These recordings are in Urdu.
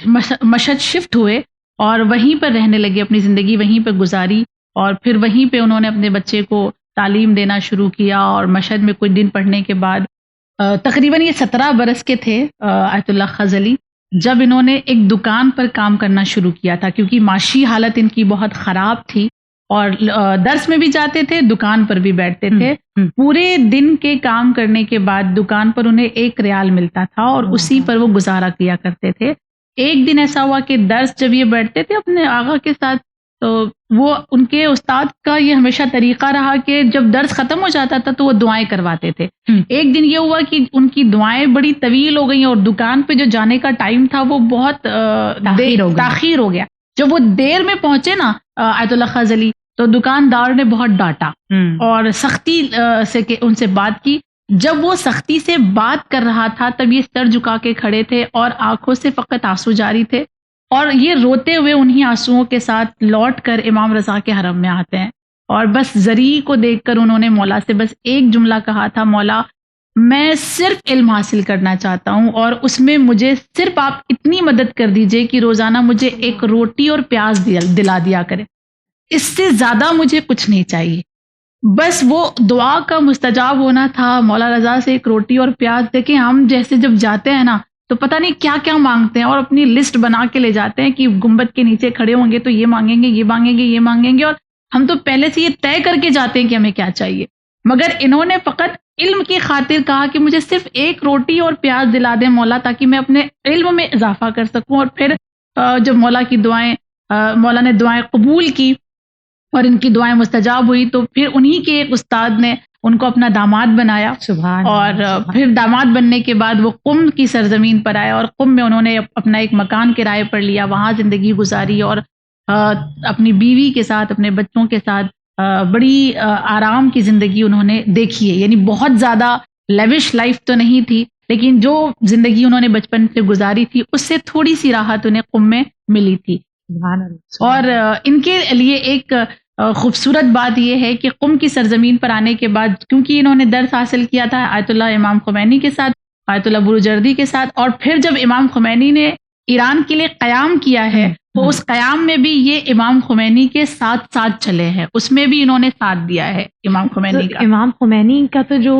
مشہد شفٹ ہوئے اور وہیں پر رہنے لگے، اپنی زندگی وہیں پہ گزاری، اور پھر وہیں پہ انہوں نے اپنے بچے کو تعلیم دینا شروع کیا، اور مشہد میں کچھ دن پڑھنے کے بعد تقریباً یہ 17 برس کے تھے آیت اللہ خز علی، جب انہوں نے ایک دکان پر کام کرنا شروع کیا تھا، کیونکہ معاشی حالت ان کی بہت خراب تھی، اور درس میں بھی جاتے تھے، دکان پر بھی بیٹھتے تھے۔ پورے دن کے کام کرنے کے بعد دکان پر انہیں 1 ریال ملتا تھا، اور اسی پر وہ گزارا کیا کرتے تھے۔ ایک دن ایسا ہوا کہ درس جب یہ بیٹھتے تھے اپنے آقا کے ساتھ، تو وہ ان کے استاد کا یہ ہمیشہ طریقہ رہا کہ جب درس ختم ہو جاتا تھا تو وہ دعائیں کرواتے تھے۔ ایک دن یہ ہوا کہ ان کی دعائیں بڑی طویل ہو گئیں، اور دکان پہ جو جانے کا ٹائم تھا وہ بہت تاخیر ہو گیا۔ جب وہ دیر میں پہنچے نا آیت اللہ خز علی، تو دکاندار نے بہت ڈانٹا اور سختی سے ان سے بات کی۔ جب وہ سختی سے بات کر رہا تھا تب یہ سر جھکا کے کھڑے تھے اور آنکھوں سے فقط آنسو جاری تھے، اور یہ روتے ہوئے انہی آنسوؤں کے ساتھ لوٹ کر امام رضا کے حرم میں آتے ہیں، اور بس زری کو دیکھ کر انہوں نے مولا سے بس ایک جملہ کہا تھا، مولا میں صرف علم حاصل کرنا چاہتا ہوں، اور اس میں مجھے صرف آپ اتنی مدد کر دیجئے کہ روزانہ مجھے 1 روٹی اور پیاز دلا دیا کرے، اس سے زیادہ مجھے کچھ نہیں چاہیے۔ بس وہ دعا کا مستجاب ہونا تھا، مولا رضا سے 1 روٹی اور پیاز۔ دیکھیں ہم جیسے جب جاتے ہیں نا تو پتہ نہیں کیا کیا مانگتے ہیں، اور اپنی لسٹ بنا کے لے جاتے ہیں کہ گنبد کے نیچے کھڑے ہوں گے تو یہ مانگیں گے، یہ مانگیں گے، یہ مانگیں گے، اور ہم تو پہلے سے یہ طے کر کے جاتے ہیں کہ ہمیں کیا چاہیے۔ مگر انہوں نے فقط علم کی خاطر کہا کہ مجھے صرف 1 روٹی اور پیاز دلا دیں مولا، تاکہ میں اپنے علم میں اضافہ کر سکوں۔ اور پھر جب مولا نے دعائیں قبول کی اور ان کی دعائیں مستجاب ہوئی، تو پھر انہی کے ایک استاد نے ان کو اپنا داماد بنایا، اور پھر داماد بننے کے بعد وہ قم کی سرزمین پر آئے، اور قم میں انہوں نے اپنا ایک مکان کرائے پر لیا، وہاں زندگی گزاری، اور اپنی بیوی کے ساتھ، اپنے بچوں کے ساتھ بڑی آرام کی زندگی انہوں نے دیکھی ہے۔ یعنی بہت زیادہ لیوش لائف تو نہیں تھی، لیکن جو زندگی انہوں نے بچپن سے گزاری تھی اس سے تھوڑی سی راحت انہیں قم میں ملی تھی۔ اور ان کے لیے ایک خوبصورت بات یہ ہے کہ قم کی سرزمین پر آنے کے بعد، کیونکہ انہوں نے درس حاصل کیا تھا آیت اللہ امام خمینی کے ساتھ، آیت اللہ بروجردی کے ساتھ، اور پھر جب امام خمینی نے ایران کے لیے قیام کیا ہے تو اس قیام میں بھی یہ امام خمینی کے ساتھ چلے ہیں، اس میں بھی انہوں نے ساتھ دیا ہے امام خمینی کا۔ امام خمینی کا تو جو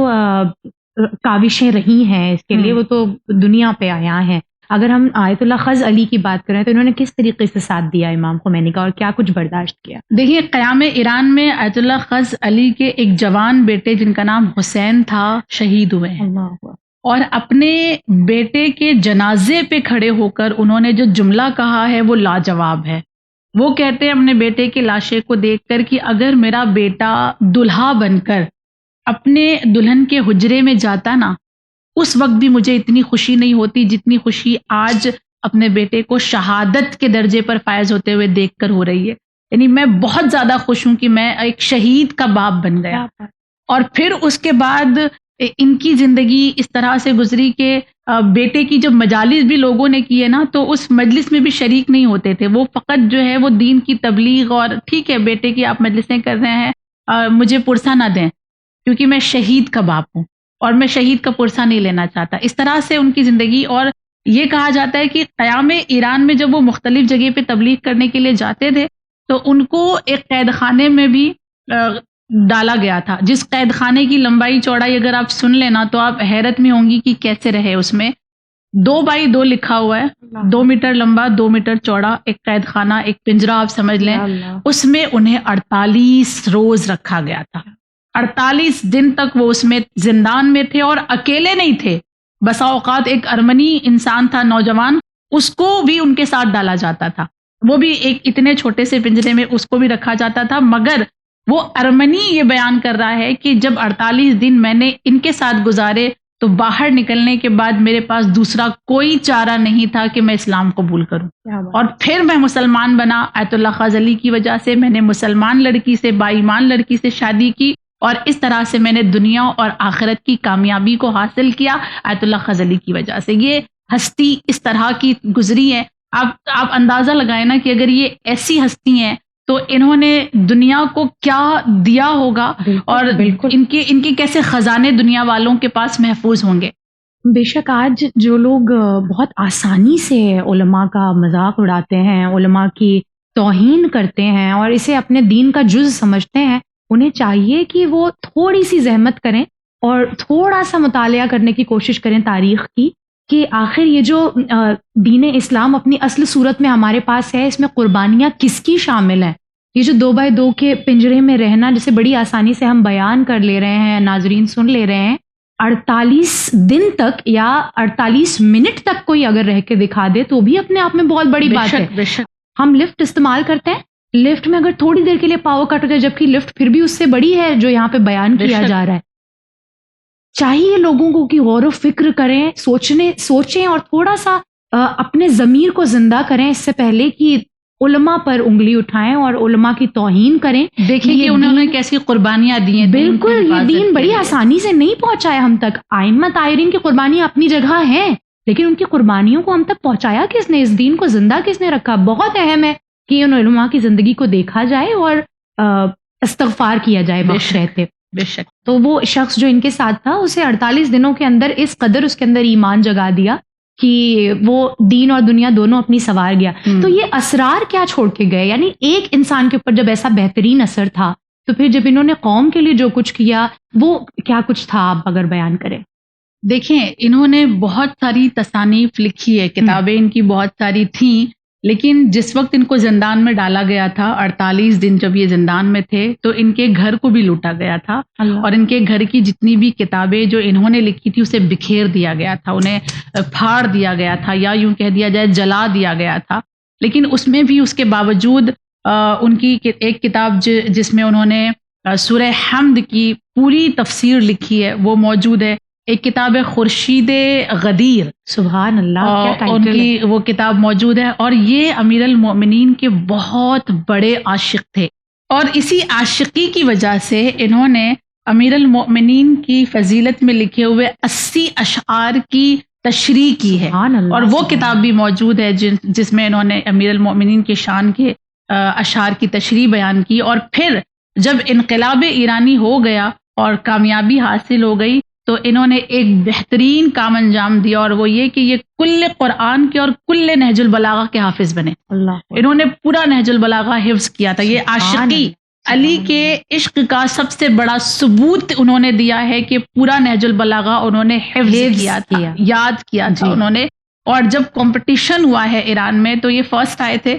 کاوشیں رہی ہیں اس کے لیے، وہ تو دنیا پہ آیا ہیں۔ اگر ہم آیت اللہ خز علی کی بات کریں تو انہوں نے کس طریقے سے ساتھ دیا امام خمینی کا، اور کیا کچھ برداشت کیا؟ دیکھیے، قیام ایران میں آیت اللہ خز علی کے ایک جوان بیٹے جن کا نام حسین تھا شہید ہوئے ہیں، اور اپنے بیٹے کے جنازے پہ کھڑے ہو کر انہوں نے جو جملہ کہا ہے وہ لاجواب ہے۔ وہ کہتے ہیں اپنے بیٹے کے لاشے کو دیکھ کر کہ اگر میرا بیٹا دلہا بن کر اپنے دلہن کے حجرے میں جاتا نا، اس وقت بھی مجھے اتنی خوشی نہیں ہوتی جتنی خوشی آج اپنے بیٹے کو شہادت کے درجے پر فائز ہوتے ہوئے دیکھ کر ہو رہی ہے۔ یعنی میں بہت زیادہ خوش ہوں کہ میں ایک شہید کا باپ بن گیا۔ اور پھر اس کے بعد ان کی زندگی اس طرح سے گزری کہ بیٹے کی جب مجالس بھی لوگوں نے کی ہے نا، تو اس مجلس میں بھی شریک نہیں ہوتے تھے، وہ فقط جو ہے وہ دین کی تبلیغ، اور ٹھیک ہے بیٹے کی آپ مجلسیں کر رہے ہیں، مجھے پرسہ نہ دیں کیونکہ میں شہید کا باپ ہوں اور میں شہید کا پرسہ نہیں لینا چاہتا۔ اس طرح سے ان کی زندگی۔ اور یہ کہا جاتا ہے کہ قیام ایران میں جب وہ مختلف جگہ پہ تبلیغ کرنے کے لیے جاتے تھے تو ان کو ایک قید خانے میں بھی ڈالا گیا تھا، جس قید خانے کی لمبائی چوڑائی اگر آپ سن لینا تو آپ حیرت میں ہوں گی کہ کیسے رہے۔ اس میں 2x2 لکھا ہوا ہے، 2 میٹر لمبا 2 میٹر چوڑا ایک قید خانہ، ایک پنجرہ آپ سمجھ لیں۔ اس میں انہیں 48 روز رکھا گیا تھا، 48 دن تک وہ اس میں زندان میں تھے، اور اکیلے نہیں تھے، بسا اوقات ایک ارمنی انسان تھا نوجوان، اس کو بھی ان کے ساتھ ڈالا جاتا تھا، وہ بھی ایک اتنے چھوٹے سے پنجرے میں اس کو بھی رکھا جاتا تھا۔ مگر وہ ارمنی یہ بیان کر رہا ہے کہ جب 48 دن میں نے ان کے ساتھ گزارے تو باہر نکلنے کے بعد میرے پاس دوسرا کوئی چارہ نہیں تھا کہ میں اسلام قبول کروں، اور پھر میں مسلمان بنا آیت اللہ خز علی کی وجہ سے۔ میں نے مسلمان لڑکی سے، با ایمان لڑکی سے شادی کی، اور اس طرح سے میں نے دنیا اور آخرت کی کامیابی کو حاصل کیا آیت اللہ خز علی کی وجہ سے۔ یہ ہستی اس طرح کی گزری ہے، آپ اندازہ لگائیں نا کہ اگر یہ ایسی ہستی ہیں تو انہوں نے دنیا کو کیا دیا ہوگا، اور ان کے کیسے خزانے دنیا والوں کے پاس محفوظ ہوں گے۔ بے شک آج جو لوگ بہت آسانی سے علماء کا مذاق اڑاتے ہیں، علماء کی توہین کرتے ہیں اور اسے اپنے دین کا جز سمجھتے ہیں، انہیں چاہیے کہ وہ تھوڑی سی زحمت کریں اور تھوڑا سا مطالعہ کرنے کی کوشش کریں تاریخ کی، کہ آخر یہ جو دین اسلام اپنی اصل صورت میں ہمارے پاس ہے، اس میں قربانیاں کس کی شامل ہیں؟ یہ جو 2x2 کے پنجرے میں رہنا جسے بڑی آسانی سے ہم بیان کر لے رہے ہیں، ناظرین سن لے رہے ہیں، 48 دن تک یا 48 منٹ تک کوئی اگر رہ کے دکھا دے تو بھی اپنے آپ میں بہت بڑی بات ہے۔ بے شک ہم لفٹ استعمال کرتے ہیں، لفٹ میں اگر تھوڑی دیر کے لیے پاور کٹ ہو جائے، جبکہ لفٹ پھر بھی اس سے بڑی ہے جو یہاں پہ بیان کیا جا رہا ہے۔ چاہیے لوگوں کو کہ غور و فکر کریں، سوچیں اور تھوڑا سا اپنے ضمیر کو زندہ کریں اس سے پہلے کہ علماء پر انگلی اٹھائیں اور علماء کی توہین کریں۔ دیکھیں کہ انہوں نے کیسی قربانیاں دی ہیں۔ بالکل، یہ دین بڑی آسانی سے نہیں پہنچا ہے ہم تک۔ ائمہ طاہرین کی قربانیاں اپنی جگہ ہیں، لیکن ان کی قربانیوں کو ہم تک پہنچایا کس نے؟ اس دین کو زندہ کس نے رکھا؟ بہت اہم ہے کہ ان علماء کی زندگی کو دیکھا جائے اور استغفار کیا جائے بخش رہتے۔ بے شک تو وہ شخص جو ان کے ساتھ تھا، اسے 48 دنوں کے اندر اس قدر اس کے اندر ایمان جگا دیا کہ وہ دین اور دنیا دونوں اپنی سنوار گیا۔ تو یہ اسرار کیا چھوڑ کے گئے؟ یعنی ایک انسان کے اوپر جب ایسا بہترین اثر تھا، تو پھر جب انہوں نے قوم کے لیے جو کچھ کیا وہ کیا کچھ تھا؟ آپ اگر بیان کریں۔ دیکھیں، انہوں نے بہت ساری تصانیف لکھی ہے، کتابیں ان کی بہت ساری تھیں، لیکن جس وقت ان کو زندان میں ڈالا گیا تھا، 48 دن جب یہ زندان میں تھے، تو ان کے گھر کو بھی لوٹا گیا تھا اور ان کے گھر کی جتنی بھی کتابیں جو انہوں نے لکھی تھی اسے بکھیر دیا گیا تھا، انہیں پھاڑ دیا گیا تھا، یا یوں کہہ دیا جائے جلا دیا گیا تھا۔ لیکن اس میں بھی اس کے باوجود ان کی ایک کتاب جس میں انہوں نے سورہ حمد کی پوری تفسیر لکھی ہے وہ موجود ہے۔ ایک کتاب ہے خورشید غدیر، سبحان اللہ، کیا ان کی وہ کتاب موجود ہے، اور یہ امیر المومنین کے بہت بڑے عاشق تھے، اور اسی عاشقی کی وجہ سے انہوں نے امیر المومنین کی فضیلت میں لکھے ہوئے 80 اشعار کی تشریح کی ہے، اور وہ کتاب بھی موجود ہے جس میں انہوں نے امیر المومنین کے شان کے اشعار کی تشریح بیان کی۔ اور پھر جب انقلاب ایرانی ہو گیا اور کامیابی حاصل ہو گئی تو انہوں نے ایک بہترین کام انجام دیا، اور وہ یہ کہ یہ کل قرآن کے اور کل نہج البلاغہ کے حافظ بنے۔ انہوں نے پورا نہج البلاغہ حفظ کیا تھا۔ یہ عاشقی علی کے عشق کا سب سے بڑا ثبوت انہوں نے دیا ہے کہ پورا نہج البلاغہ انہوں نے حفظ کیا تھا، یاد کیا تھا انہوں نے۔ اور جب کمپٹیشن ہوا ہے ایران میں تو یہ فرسٹ آئے تھے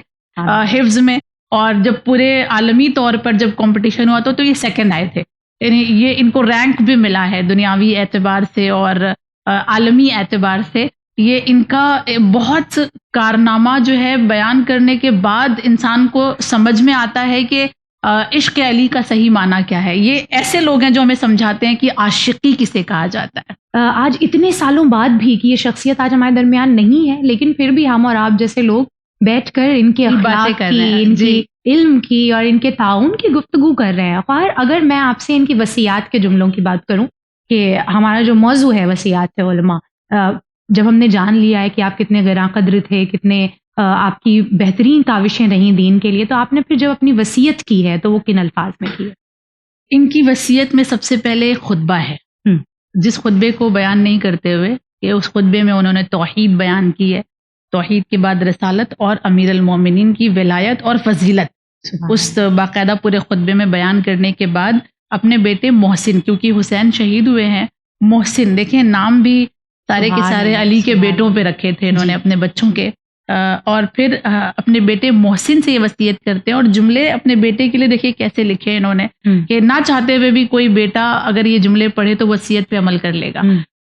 حفظ میں، اور جب پورے عالمی طور پر جب کمپٹیشن ہوا تو یہ سیکنڈ آئے تھے۔ یعنی یہ ان کو رینک بھی ملا ہے دنیاوی اعتبار سے اور عالمی اعتبار سے۔ یہ ان کا بہت کارنامہ جو ہے بیان کرنے کے بعد انسان کو سمجھ میں آتا ہے کہ عشق علی کا صحیح معنی کیا ہے۔ یہ ایسے لوگ ہیں جو ہمیں سمجھاتے ہیں کہ عاشقی کسے کہا جاتا ہے۔ آج اتنے سالوں بعد بھی کہ یہ شخصیت آج ہمارے درمیان نہیں ہے، لیکن پھر بھی ہم اور آپ جیسے لوگ بیٹھ کر ان کے اخلاق کی، ان کی علم کی اور ان کے تعاون کی گفتگو کر رہے ہیں۔ خیر، اگر میں آپ سے ان کی وصیات کے جملوں کی بات کروں کہ ہمارا جو موضوع ہے وصیات علماء، جب ہم نے جان لیا ہے کہ آپ کتنے گراں قدر تھے، کتنے آپ کی بہترین کاوشیں رہیں دین کے لیے، تو آپ نے پھر جب اپنی وصیت کی ہے تو وہ کن الفاظ میں کی ہے؟ ان کی وصیت میں سب سے پہلے خطبہ ہے، جس خطبے کو بیان نہیں کرتے ہوئے کہ اس خطبے میں انہوں نے توحید بیان کی ہے، توحید کے بعد رسالت اور امیر المومنین کی ولایت اور فضیلت، اس باقاعدہ پورے خطبے میں بیان کرنے کے بعد اپنے بیٹے محسن، کیونکہ حسین شہید ہوئے ہیں، محسن دیکھیں نام بھی سارے کے سارے علی کے بیٹوں پہ رکھے تھے انہوں نے اپنے بچوں کے، اور پھر اپنے بیٹے محسن سے یہ وصیت کرتے ہیں، اور جملے اپنے بیٹے کے لیے دیکھیں کیسے لکھے انہوں نے کہ نہ چاہتے ہوئے بھی کوئی بیٹا اگر یہ جملے پڑھے تو وصیت پہ عمل کر لے گا۔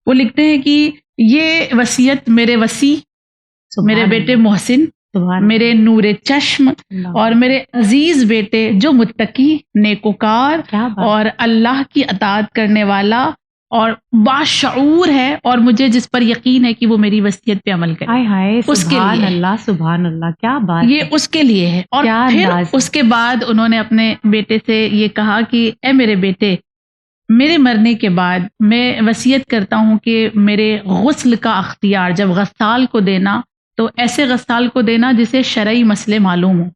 وہ لکھتے ہیں کہ یہ وصیت میرے وصی، میرے بیٹے محسن، میرے نور چشم اور میرے عزیز بیٹے جو متقی، نیکوکار اور اللہ کی اطاعت کرنے والا اور باشعور ہے، اور مجھے جس پر یقین ہے کہ وہ میری وصیت پہ عمل کرے، اس کے لیے اللہ سبحان اللہ، کیا بات، یہ اس کے لیے ہے۔ اور پھر اس کے بعد انہوں نے اپنے بیٹے سے یہ کہا کہ اے میرے بیٹے، میرے مرنے کے بعد میں وصیت کرتا ہوں کہ میرے غسل کا اختیار جب غسال کو دینا تو ایسے غسال کو دینا جسے شرعی مسئلے معلوم ہو،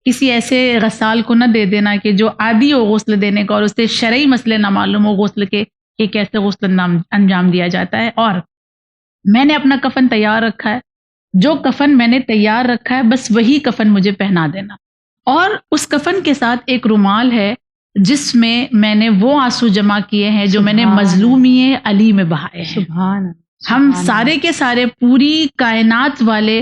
کسی ایسے غسال کو نہ دے دینا کہ جو عادی ہو غسل دینے کا اور اسے شرعی مسئلے نہ معلوم ہو غسل کے، کہ کیسے غسل انجام دیا جاتا ہے. اور میں نے اپنا کفن تیار رکھا ہے، جو کفن میں نے تیار رکھا ہے بس وہی کفن مجھے پہنا دینا. اور اس کفن کے ساتھ ایک رومال ہے جس میں میں نے وہ آنسو جمع کیے ہیں جو میں نے مظلومی علی میں بہائے ہیں. سبحان ہم سارے کے سارے پوری کائنات والے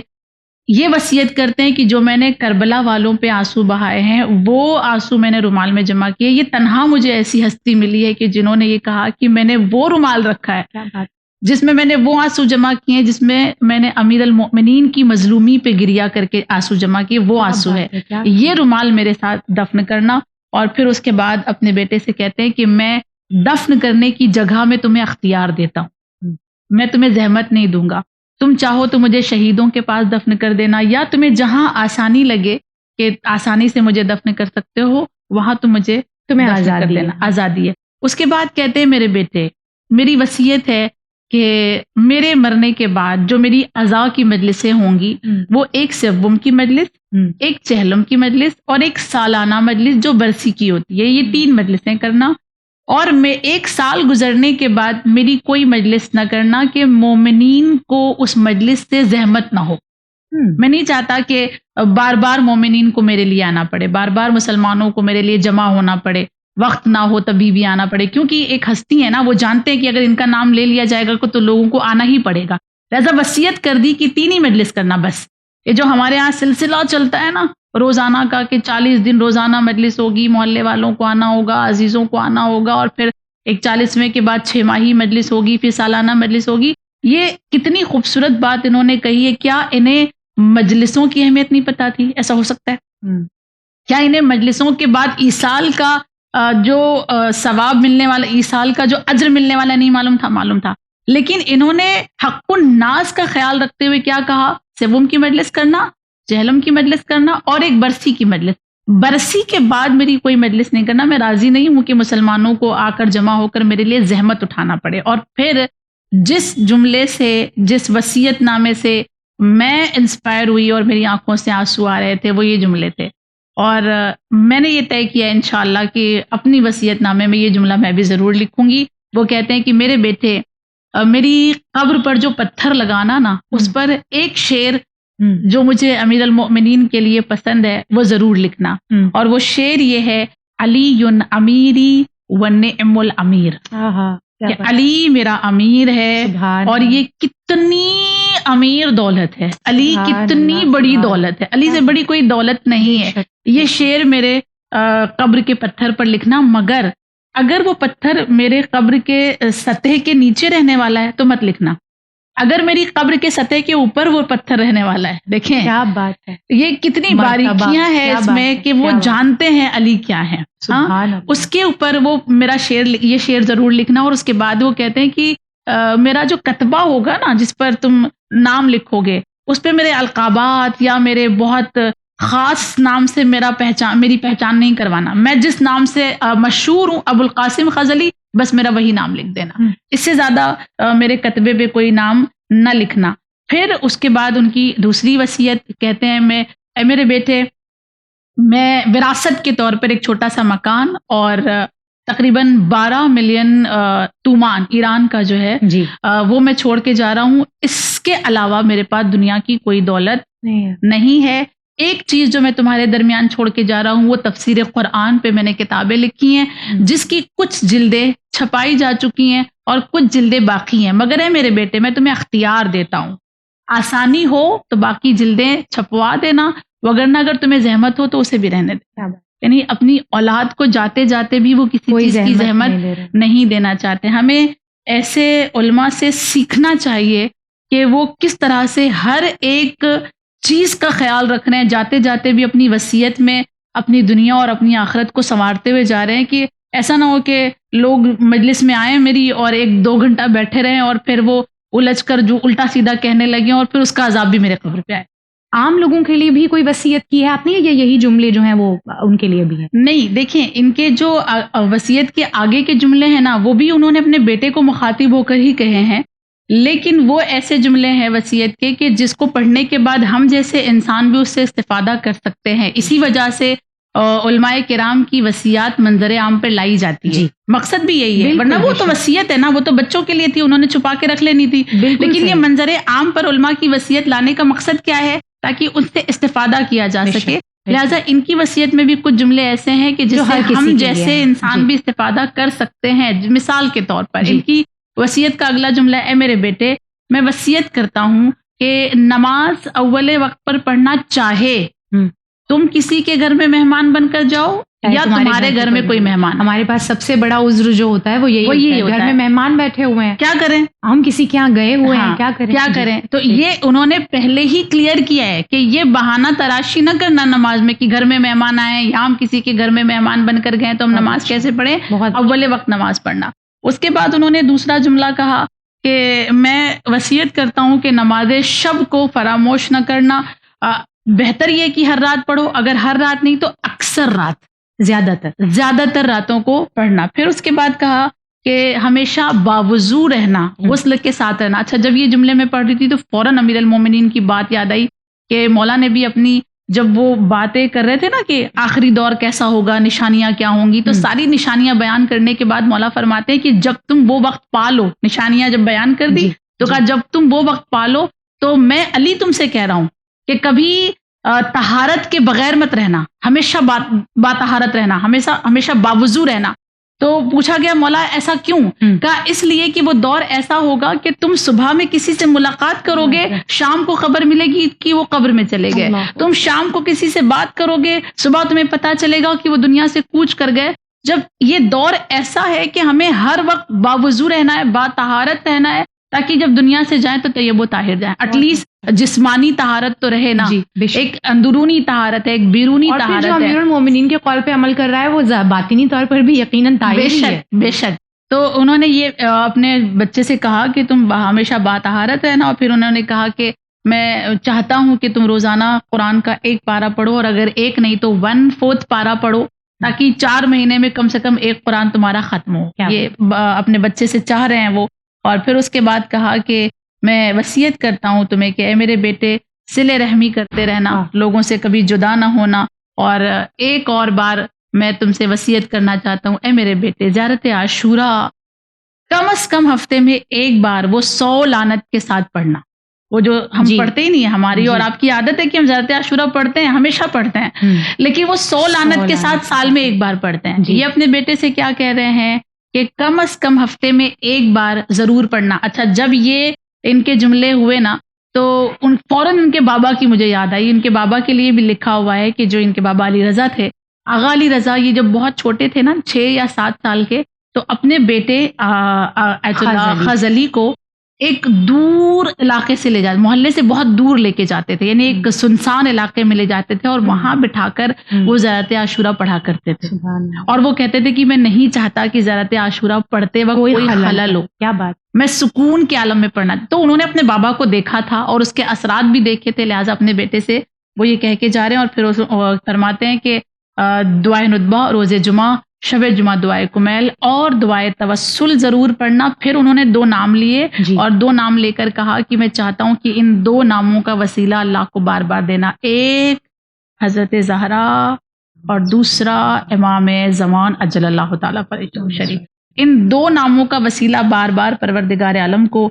یہ وصیت کرتے ہیں کہ جو میں نے کربلا والوں پہ آنسو بہائے ہیں وہ آنسو میں نے رومال میں جمع کیے. یہ تنہا مجھے ایسی ہستی ملی ہے کہ جنہوں نے یہ کہا کہ میں نے وہ رومال رکھا ہے جس میں نے وہ آنسو جمع کیے ہیں جس میں نے امیر المؤمنین کی مظلومی پہ گریا کر کے آنسو جمع کیے، وہ آنسو ہے. یہ رومال میرے ساتھ دفن کرنا. اور پھر اس کے بعد اپنے بیٹے سے کہتے ہیں کہ میں دفن کرنے کی جگہ میں تمہیں اختیار دیتا ہوں، میں تمہیں زحمت نہیں دوں گا. تم چاہو تو مجھے شہیدوں کے پاس دفن کر دینا، یا تمہیں جہاں آسانی لگے کہ آسانی سے مجھے دفن کر سکتے ہو وہاں تمہیں آزادی ہے. اس کے بعد کہتے ہیں میرے بیٹے میری وصیت ہے کہ میرے مرنے کے بعد جو میری عزا کی مجلسیں ہوں گی وہ ایک سوم کی مجلس، ایک چہلم کی مجلس اور ایک سالانہ مجلس جو برسی کی ہوتی ہے، یہ 3 مجلسیں کرنا. اور میں 1 سال گزرنے کے بعد میری کوئی مجلس نہ کرنا کہ مومنین کو اس مجلس سے زحمت نہ ہو. میں نہیں چاہتا کہ بار بار مومنین کو میرے لیے آنا پڑے، بار بار مسلمانوں کو میرے لیے جمع ہونا پڑے، وقت نہ ہو تبھی بھی آنا پڑے، کیونکہ ایک ہستی ہے نا، وہ جانتے ہیں کہ اگر ان کا نام لے لیا جائے گا تو لوگوں کو آنا ہی پڑے گا. لہذا وصیت کر دی کہ 3 ہی مجلس کرنا بس. یہ جو ہمارے ہاں سلسلہ چلتا ہے نا روزانہ کا کہ 40 دن روزانہ مجلس ہوگی، محلے والوں کو آنا ہوگا، عزیزوں کو آنا ہوگا، اور پھر ایک 40ویں کے بعد 6 ماہی مجلس ہوگی، پھر سالانہ مجلس ہوگی. یہ کتنی خوبصورت بات انہوں نے کہی ہے. کیا انہیں مجلسوں کی اہمیت نہیں پتا تھی؟ ایسا ہو سکتا ہے؟ کیا انہیں مجلسوں کے بعد ایصال کا جو ثواب ملنے والا، ایصال کا جو اجر ملنے والا نہیں معلوم تھا؟ معلوم تھا. لیکن انہوں نے حق الناس کا خیال رکھتے ہوئے کیا کہا؟ سوم کی مجلس کرنا، چہلم کی مجلس کرنا اور ایک برسی کی مجلس. برسی کے بعد میری کوئی مجلس نہیں کرنا. میں راضی نہیں ہوں کہ مسلمانوں کو آ کر جمع ہو کر میرے لیے زحمت اٹھانا پڑے. اور پھر جس جملے سے، جس وصیت نامے سے میں انسپائر ہوئی اور میری آنکھوں سے آنسو آ رہے تھے وہ یہ جملے تھے. اور میں نے یہ طے کیا انشاءاللہ کہ اپنی وصیت نامے میں یہ جملہ میں بھی ضرور لکھوں گی. وہ کہتے ہیں کہ میرے بیٹے میری قبر پر جو پتھر لگانا نا، اس پر ایک شعر جو مجھے امیر المؤمنین کے لیے پسند ہے وہ ضرور لکھنا. اور وہ شعر یہ ہے، علی امیری ونعم الامیر، کہ علی میرا امیر ہے اور یہ کتنی امیر دولت ہے، علی کتنی بڑی دولت ہے، علی سے بڑی کوئی دولت نہیں ہے. یہ شعر میرے قبر کے پتھر پر لکھنا، مگر اگر وہ پتھر میرے قبر کے سطح کے نیچے رہنے والا ہے تو مت لکھنا. اگر میری قبر کے سطح کے اوپر وہ پتھر رہنے والا ہے، دیکھیں کیا بات ہے، یہ کتنی باریکیاں ہیں اس میں کہ وہ جانتے ہیں علی کیا ہے. اس کے اوپر وہ میرا شعر، یہ شعر ضرور لکھنا. اور اس کے بعد وہ کہتے ہیں کہ میرا جو کتبہ ہوگا نا جس پر تم نام لکھو گے، اس پہ میرے القابات یا میرے بہت خاص نام سے میری پہچان نہیں کروانا. میں جس نام سے مشہور ہوں، ابو القاسم غزلی، بس میرا وہی نام لکھ دینا. اس سے زیادہ میرے کتبے پہ کوئی نام نہ لکھنا. پھر اس کے بعد ان کی دوسری وصیت کہتے ہیں، اے میرے بیٹے، میں وراثت کے طور پر ایک چھوٹا سا مکان اور تقریباً 12 ملین تومان ایران کا جو ہے وہ میں چھوڑ کے جا رہا ہوں. اس کے علاوہ میرے پاس دنیا کی کوئی دولت نہیں ہے. ایک چیز جو میں تمہارے درمیان چھوڑ کے جا رہا ہوں وہ تفسیر قرآن پہ میں نے کتابیں لکھی ہیں، جس کی کچھ جلدیں چھپائی جا چکی ہیں اور کچھ جلدیں باقی ہیں. مگر ہے میرے بیٹے، میں تمہیں اختیار دیتا ہوں، آسانی ہو تو باقی جلدیں چھپوا دینا، وگرنہ اگر تمہیں زحمت ہو تو اسے بھی رہنے دینا. یعنی اپنی اولاد کو جاتے جاتے بھی وہ کسی چیز کی زحمت نہیں دینا چاہتے. ہمیں ایسے علماء سے سیکھنا چاہیے کہ وہ کس طرح سے ہر ایک چیز کا خیال رکھ رہے ہیں، جاتے جاتے بھی اپنی وصیت میں اپنی دنیا اور اپنی آخرت کو سنوارتے ہوئے جا رہے ہیں. کہ ایسا نہ ہو کہ لوگ مجلس میں آئیں میری اور 1-2 گھنٹہ بیٹھے رہیں اور پھر وہ الجھ کر جو الٹا سیدھا کہنے لگے اور پھر اس کا عذاب بھی میرے قبر پہ آئے. عام لوگوں کے لیے بھی کوئی وصیت کی ہے آپ نے، یا یہی جملے جو ہیں وہ ان کے لیے بھی ہے؟ نہیں، دیکھیں ان کے جو وصیت کے آگے کے جملے ہیں نا وہ بھی انہوں نے اپنے بیٹے کو مخاطب ہو کر ہی کہے ہیں، لیکن وہ ایسے جملے ہیں وصیت کے کہ جس کو پڑھنے کے بعد ہم جیسے انسان بھی اس سے استفادہ کر سکتے ہیں. اسی وجہ سے علماء کرام کی وصیات منظر عام پر لائی جاتی ہے. جی. مقصد بھی یہی ہے، بالکل ورنہ وہ بے تو شک. وصیت ہے نا، وہ تو بچوں کے لیے تھی، انہوں نے چھپا کے رکھ لینی تھی. بالکل لیکن یہ صحیح. منظر عام پر علماء کی وصیت لانے کا مقصد کیا ہے؟ تاکہ ان سے استفادہ کیا جا بے سکے. شک. لہٰذا ان کی وصیت میں بھی کچھ جملے ایسے ہیں کہ جس جو سے ہر کسی ہم کے لیے جیسے ہیں. انسان جی. بھی استفادہ کر سکتے ہیں. مثال کے طور پر جی. ان کی وصیت کا اگلا جملہ ہے: اے میرے بیٹے، میں وصیت کرتا ہوں کہ نماز اول وقت پر پڑھنا چاہے تم کسی کے گھر میں مہمان بن کر جاؤ یا تمہارے گھر میں کوئی مہمان. ہمارے پاس سب سے بڑا عذر جو ہوتا ہے وہ یہی ہوتا ہے، گھر میں مہمان بیٹھے ہوئے ہیں، کیا کریں؟ ہم کسی کے یہاں گئے ہوئے ہیں، کیا کریں؟ تو یہ انہوں نے پہلے ہی کلیئر کیا ہے کہ یہ بہانہ تراشی نہ کرنا نماز میں کہ گھر میں مہمان آئے یا ہم کسی کے گھر میں مہمان بن کر گئے تو ہم نماز کیسے پڑھیں. اول وقت نماز پڑھنا. اس کے بعد انہوں نے دوسرا جملہ کہا کہ میں وصیت کرتا ہوں کہ نماز شب کو فراموش نہ کرنا. بہتر یہ کہ ہر رات پڑھو، اگر ہر رات نہیں تو اکثر رات، زیادہ تر راتوں کو پڑھنا. پھر اس کے بعد کہا کہ ہمیشہ باوضو رہنا، غسل کے ساتھ رہنا. اچھا، جب یہ جملے میں پڑھ رہی تھی تو فوراً امیر المومنین کی بات یاد آئی کہ مولا نے بھی اپنی، جب وہ باتیں کر رہے تھے نا کہ آخری دور کیسا ہوگا، نشانیاں کیا ہوں گی، تو ساری نشانیاں بیان کرنے کے بعد مولا فرماتے ہیں کہ جب تم وہ وقت پالو، نشانیاں جب بیان کر دی تو کہا جب تم وہ وقت پالو تو میں علی تم سے کہہ رہا ہوں کہ کبھی طہارت کے بغیر مت رہنا، ہمیشہ باطہارت رہنا، ہمیشہ باوضو رہنا. تو پوچھا گیا مولا ایسا کیوں؟ کہا اس لیے کہ وہ دور ایسا ہوگا کہ تم صبح میں کسی سے ملاقات کرو گے، شام کو خبر ملے گی کہ وہ قبر میں چلے گئے. تم شام کو کسی سے بات کرو گے، صبح تمہیں پتا چلے گا کہ وہ دنیا سے کوچ کر گئے. جب یہ دور ایسا ہے کہ ہمیں ہر وقت باوضو رہنا ہے، باطہارت رہنا ہے، تاکہ جب دنیا سے جائیں تو طیب و طاہر جائیں. ایٹ لیسٹ جسمانی طہارت تو رہے نا. ایک اندرونی طہارت ہے، ایک بیرونی طہارت ہے. جو امیر المومنین کے قول پہ عمل کر رہا ہے وہ باطنی طور پر بھی یقیناً طاہر ہی ہے. بے شک. تو انہوں نے یہ اپنے بچے سے کہا کہ تم ہمیشہ باطہارت رہنا، اور پھر انہوں نے کہا کہ میں چاہتا ہوں کہ تم روزانہ قرآن کا 1 پارہ پڑھو، اور اگر 1 نہیں تو 1/4 پارہ پڑھو، تاکہ 4 مہینے میں کم سے کم 1 قرآن تمہارا ختم ہو. یہ اپنے بچے سے چاہ رہے ہیں وہ. اور پھر اس کے بعد کہا کہ میں وصیت کرتا ہوں تمہیں کہ اے میرے بیٹے، صلہ رحمی کرتے رہنا، لوگوں سے کبھی جدا نہ ہونا. اور ایک اور بار میں تم سے وصیت کرنا چاہتا ہوں، اے میرے بیٹے، زیارت عاشوراء کم از کم ہفتے میں 1 بار وہ 100 لعنت کے ساتھ پڑھنا. وہ جو ہم پڑھتے ہی نہیں ہیں، ہماری اور آپ کی عادت ہے کہ ہم زیارت عاشوراء پڑھتے ہیں، ہمیشہ پڑھتے ہیں، لیکن وہ 100 لعنت کے ساتھ سال میں 1 بار پڑھتے ہیں. یہ اپنے بیٹے سے کیا کہہ رہے ہیں کہ کم از کم ہفتے میں 1 بار ضرور پڑھنا. اچھا، جب یہ ان کے جملے ہوئے نا تو فوراً ان کے بابا کی مجھے یاد آئی. ان کے بابا کے لیے بھی لکھا ہوا ہے کہ جو ان کے بابا علی رضا تھے، آغا علی رضا، یہ جب بہت چھوٹے تھے نا، 6 یا 7 سال کے، تو اپنے بیٹے ایت اللہ خضلی کو ایک دور علاقے سے لے جاتے، محلے سے بہت دور لے کے جاتے تھے، یعنی ایک سنسان علاقے میں لے جاتے تھے، اور وہاں بٹھا کر وہ زیارت عاشوراء پڑھا کرتے تھے. اور وہ کہتے تھے کہ میں نہیں چاہتا کہ زیارت عاشوراء پڑھتے وقت کوئی خلل ہو. کیا بات، میں سکون کے عالم میں پڑھنا. تو انہوں نے اپنے بابا کو دیکھا تھا اور اس کے اثرات بھی دیکھے تھے، لہٰذا اپنے بیٹے سے وہ یہ کہہ کے جا رہے ہیں. اور پھر فرماتے ہیں کہ دعائے ندبہ، روز جمعہ، شب جمعہ دعائے کمیل اور دعائے توسل ضرور پڑھنا. پھر انہوں نے 2 نام لیے اور 2 نام لے کر کہا کہ میں چاہتا ہوں کہ ان 2 ناموں کا وسیلہ اللہ کو بار بار دینا. ایک حضرت زہرا اور دوسرا امام زمان اجل اللہ تعالیٰ فرجہ شریف. ان 2 ناموں کا وسیلہ بار بار پروردگار عالم کو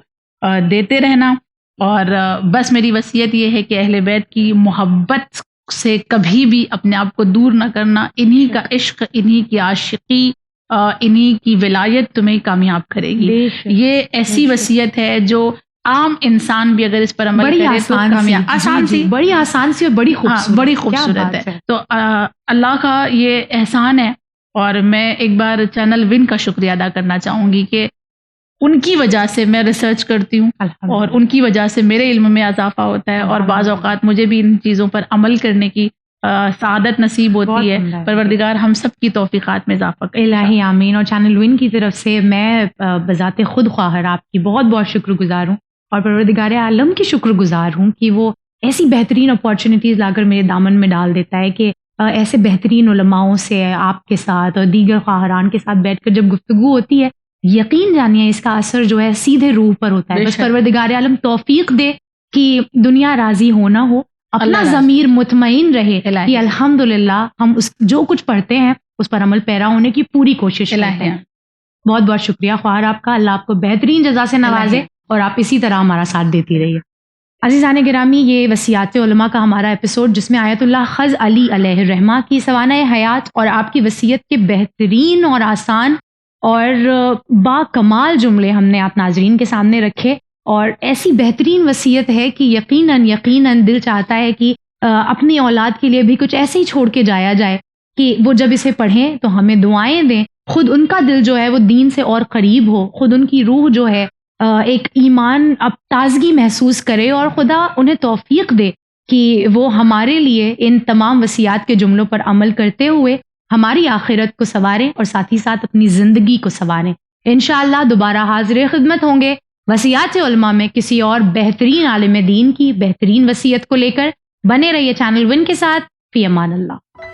دیتے رہنا. اور بس میری وصیت یہ ہے کہ اہل بیت کی محبت سے کبھی بھی اپنے آپ کو دور نہ کرنا. انہی کا عشق، انہی کی عاشقی، انہی کی ولایت تمہیں کامیاب کرے گی. یہ ایسی وصیت ہے جو عام انسان بھی اگر اس پر عمل کرے تو کامیاب، آسان سی، بڑی آسان سی اور بڑی خوبصورت ہے. تو اللہ کا یہ احسان ہے. اور میں ایک بار چینل ون کا شکریہ ادا کرنا چاہوں گی کہ ان کی وجہ سے میں ریسرچ کرتی ہوں اور ان کی وجہ سے میرے علم میں اضافہ ہوتا ہے، اور بعض اوقات مجھے بھی ان چیزوں پر عمل کرنے کی سعادت نصیب ہوتی ہے. پروردگار ہم سب کی توفیقات میں اضافہ کرے. الہی آمین. اور چینل ون کی طرف سے میں بذات خود خواہر آپ کی بہت بہت شکر گزار ہوں، اور پروردگار عالم کی شکر گزار ہوں کہ وہ ایسی بہترین اپارچونیٹیز لا کر میرے دامن میں ڈال دیتا ہے کہ ایسے بہترین علماؤں سے آپ کے ساتھ اور دیگر خواہران کے ساتھ بیٹھ کر جب گفتگو ہوتی ہے، یقین جانیے اس کا اثر جو ہے سیدھے روح پر ہوتا ہے. بس پروردگار عالم توفیق دے کہ دنیا راضی ہو نہ ہو، اپنا اللہ راضی۔ ضمیر مطمئن رہے الہی۔ کہ الحمدللہ ہم اس جو کچھ پڑھتے ہیں اس پر عمل پیرا ہونے کی پوری کوشش کرتے الہی۔ ہیں۔ بہت بہت شکریہ خواہر آپ کا، اللہ آپ کو بہترین جزا سے نوازے الہی۔ اور آپ اسی طرح ہمارا ساتھ دیتی رہیے۔ عزیزان گرامی، یہ وصیات علماء کا ہمارا ایپیسوڈ جس میں آیت اللہ خضر علی علیہ الرحمہ کی سوانح حیات اور آپ کی وصیت کے بہترین اور آسان اور با کمال جملے ہم نے آپ ناظرین کے سامنے رکھے، اور ایسی بہترین وصیت ہے کہ یقیناً دل چاہتا ہے کہ اپنی اولاد کے لیے بھی کچھ ایسے ہی چھوڑ کے جایا جائے کہ وہ جب اسے پڑھیں تو ہمیں دعائیں دیں، خود ان کا دل جو ہے وہ دین سے اور قریب ہو، خود ان کی روح جو ہے ایک ایمان اب تازگی محسوس کرے، اور خدا انہیں توفیق دے کہ وہ ہمارے لیے ان تمام وصیات کے جملوں پر عمل کرتے ہوئے ہماری آخرت کو سنواریں اور ساتھ ہی ساتھ اپنی زندگی کو سنواریں۔ انشاءاللہ دوبارہ حاضر خدمت ہوں گے وصیات علماء میں کسی اور بہترین عالم دین کی بہترین وصیت کو لے کر۔ بنے رہیے چینل ون کے ساتھ۔ فی امان اللہ۔